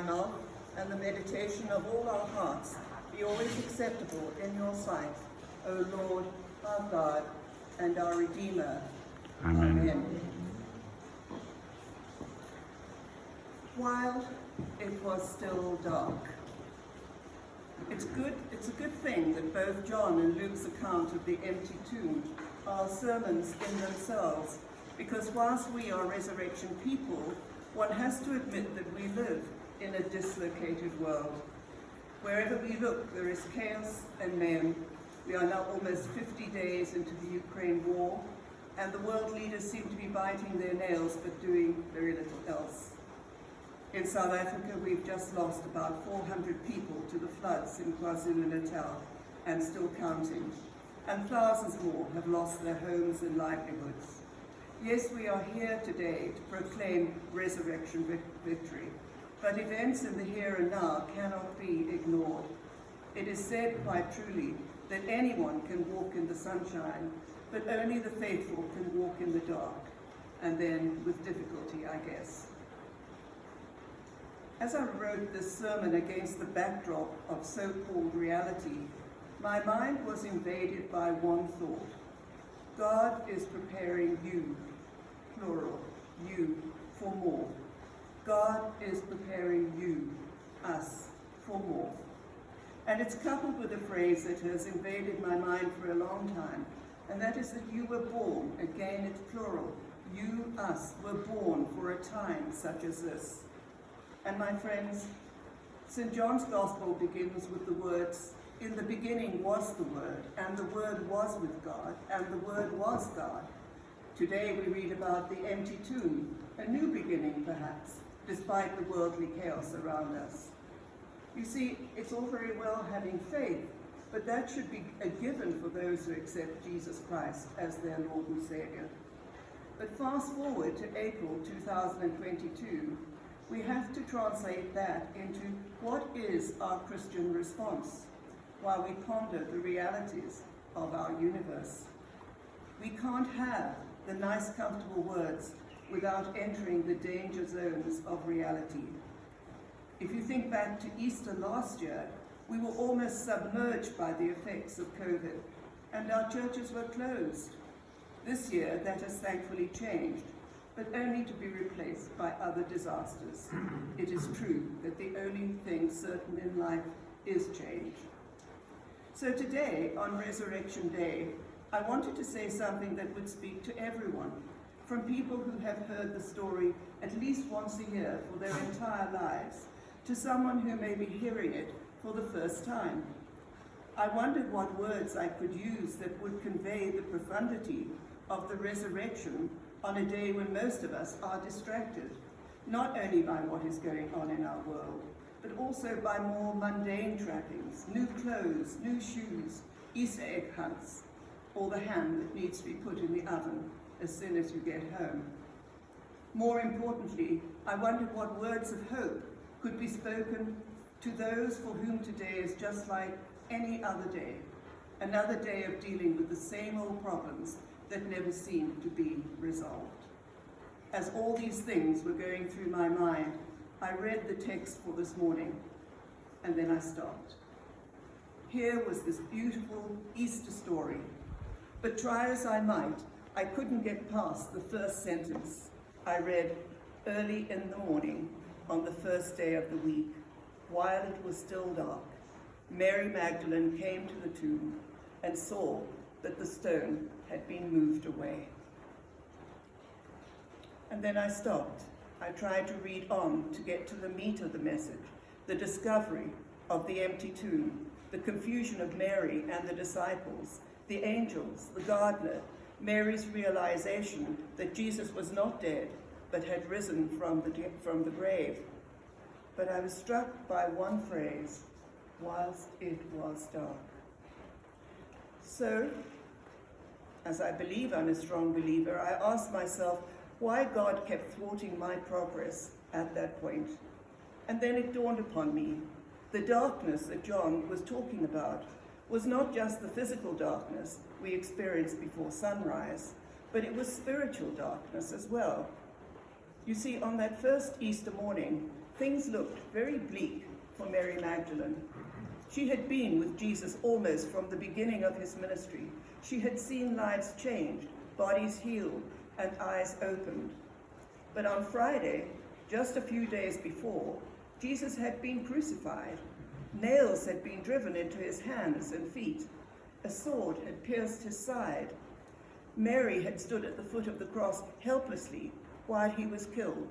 mouth and the meditation of all our hearts be always acceptable in your sight, O Lord, our God and our Redeemer. Amen. Amen. While it was still dark. It's a good thing that both John and Luke's account of the empty tomb are sermons in themselves, because whilst we are resurrection people, one has to admit that we live in a dislocated world. Wherever we look, there is chaos and mayhem. We are now almost 50 days into the Ukraine war, and the world leaders seem to be biting their nails but doing very little else. In South Africa, we've just lost about 400 people to the floods in KwaZulu-Natal, and still counting. And thousands more have lost their homes and livelihoods. Yes, we are here today to proclaim resurrection victory, but events in the here and now cannot be ignored. It is said quite truly that anyone can walk in the sunshine, but only the faithful can walk in the dark, and then with difficulty, I guess. As I wrote this sermon against the backdrop of so-called reality, my mind was invaded by one thought. God is preparing you, plural, you, for more. God is preparing you, us, for more. And it's coupled with a phrase that has invaded my mind for a long time, and that is that you were born, again it's plural, you, us, were born for a time such as this. And my friends, St. John's Gospel begins with the words, "In the beginning was the Word, and the Word was with God, and the Word was God." Today we read about the empty tomb, a new beginning perhaps, despite the worldly chaos around us. You see, it's all very well having faith, but that should be a given for those who accept Jesus Christ as their Lord and Savior. But fast forward to April 2022, we have to translate that into what is our Christian response while we ponder the realities of our universe. We can't have the nice, comfortable words without entering the danger zones of reality. If you think back to Easter last year, we were almost submerged by the effects of COVID, and our churches were closed. This year, that has thankfully changed, but only to be replaced by other disasters. It is true that the only thing certain in life is change. So today, on Resurrection Day, I wanted to say something that would speak to everyone, from people who have heard the story at least once a year for their entire lives, to someone who may be hearing it for the first time. I wondered what words I could use that would convey the profundity of the resurrection on a day when most of us are distracted, not only by what is going on in our world, but also by more mundane trappings, new clothes, new shoes, Easter egg hunts, or the ham that needs to be put in the oven as soon as you get home. More importantly, I wondered what words of hope could be spoken to those for whom today is just like any other day, another day of dealing with the same old problems that never seemed to be resolved. As all these things were going through my mind, I read the text for this morning, and then I stopped. Here was this beautiful Easter story, but try as I might, I couldn't get past the first sentence. I read, "Early in the morning, on the first day of the week, while it was still dark, Mary Magdalene came to the tomb and saw that the stone had been moved away." And then I stopped. I tried to read on to get to the meat of the message, the discovery of the empty tomb, the confusion of Mary and the disciples, the angels, the gardener, Mary's realization that Jesus was not dead, but had risen from the grave. But I was struck by one phrase, "whilst it was dark." So, as I believe I'm a strong believer, I asked myself why God kept thwarting my progress at that point. And then it dawned upon me, the darkness that John was talking about was not just the physical darkness we experienced before sunrise, but it was spiritual darkness as well. You see, on that first Easter morning, things looked very bleak for Mary Magdalene. She had been with Jesus almost from the beginning of his ministry. She had seen lives changed, bodies healed, and eyes opened. But on Friday, just a few days before, Jesus had been crucified. Nails had been driven into his hands and feet. A sword had pierced his side. Mary had stood at the foot of the cross helplessly while he was killed,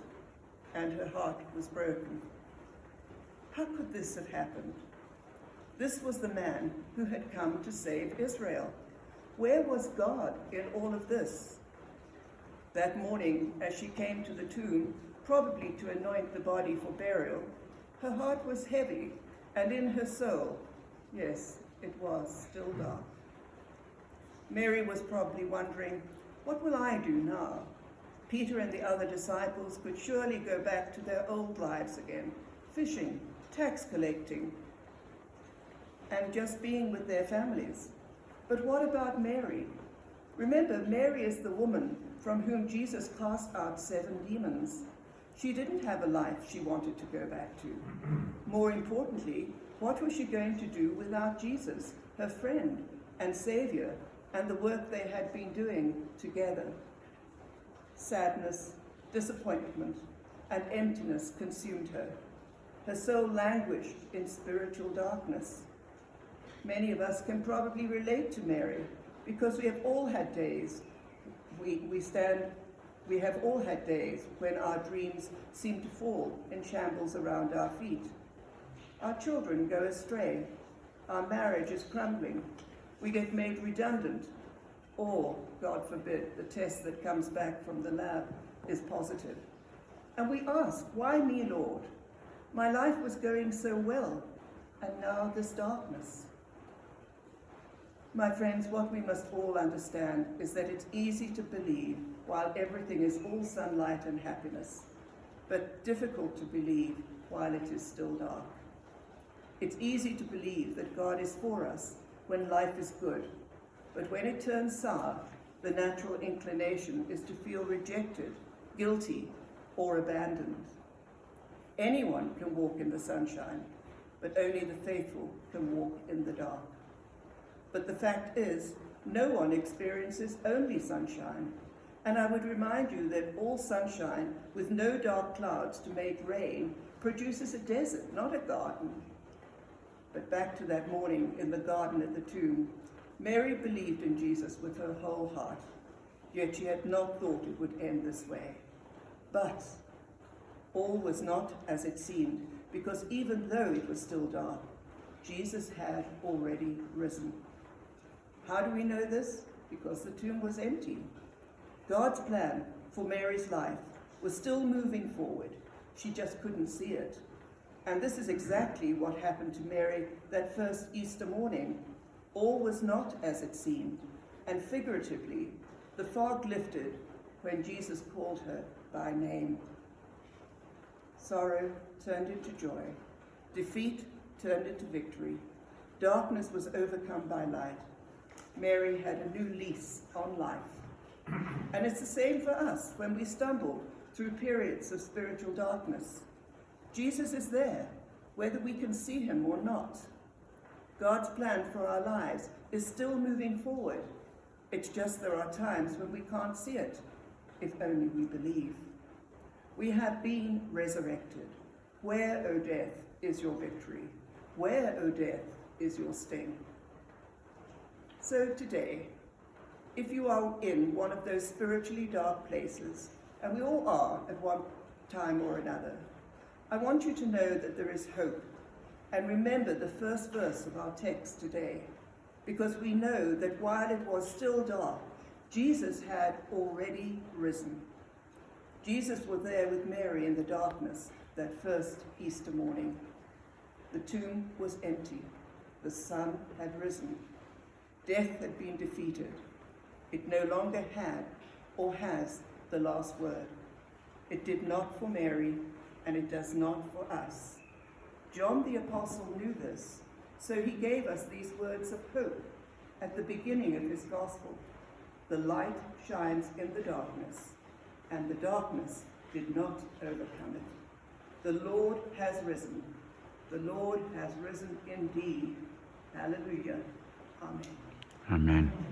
and her heart was broken. How could this have happened? This was the man who had come to save Israel. Where was God in all of this? That morning, as she came to the tomb, probably to anoint the body for burial, her heart was heavy, and in her soul, yes, it was still dark. Mary was probably wondering, what will I do now? Peter and the other disciples could surely go back to their old lives again, fishing, tax collecting, and just being with their families. But what about Mary? Remember, Mary is the woman from whom Jesus cast out 7 demons. She didn't have a life she wanted to go back to. More importantly, what was she going to do without Jesus, her friend and Savior, and the work they had been doing together? Sadness, disappointment, and emptiness consumed her. Her soul languished in spiritual darkness. Many of us can probably relate to Mary because we have all had days. We have all had days when our dreams seem to fall in shambles around our feet. Our children go astray. Our marriage is crumbling. We get made redundant. Or, God forbid, the test that comes back from the lab is positive. And we ask, why me, Lord? My life was going so well, and now this darkness. My friends, what we must all understand is that it's easy to believe while everything is all sunlight and happiness, but difficult to believe while it is still dark. It's easy to believe that God is for us when life is good, but when it turns sour, the natural inclination is to feel rejected, guilty, or abandoned. Anyone can walk in the sunshine, but only the faithful can walk in the dark. But the fact is, no one experiences only sunshine. And I would remind you that all sunshine with no dark clouds to make rain produces a desert, not a garden. But back to that morning in the garden at the tomb, Mary believed in Jesus with her whole heart, yet she had not thought it would end this way. But all was not as it seemed, because even though it was still dark, Jesus had already risen. How do we know this? Because the tomb was empty. God's plan for Mary's life was still moving forward. She just couldn't see it. And this is exactly what happened to Mary that first Easter morning. All was not as it seemed, and figuratively, the fog lifted when Jesus called her by name. Sorrow turned into joy. Defeat turned into victory. Darkness was overcome by light. Mary had a new lease on life. And it's the same for us when we stumble through periods of spiritual darkness. Jesus is there, whether we can see him or not. God's plan for our lives is still moving forward. It's just there are times when we can't see it, if only we believe. We have been resurrected. Where, O death, is your victory? Where, O death, is your sting? So today, if you are in one of those spiritually dark places, and we all are at one time or another, I want you to know that there is hope. And remember the first verse of our text today, because we know that while it was still dark, Jesus had already risen. Jesus was there with Mary in the darkness that first Easter morning. The tomb was empty. The sun had risen. Death had been defeated. It no longer had or has the last word. It did not for Mary, and it does not for us. John the Apostle knew this, so he gave us these words of hope at the beginning of his gospel. The light shines in the darkness, and the darkness did not overcome it. The Lord has risen. The Lord has risen indeed. Hallelujah. Amen. Amen.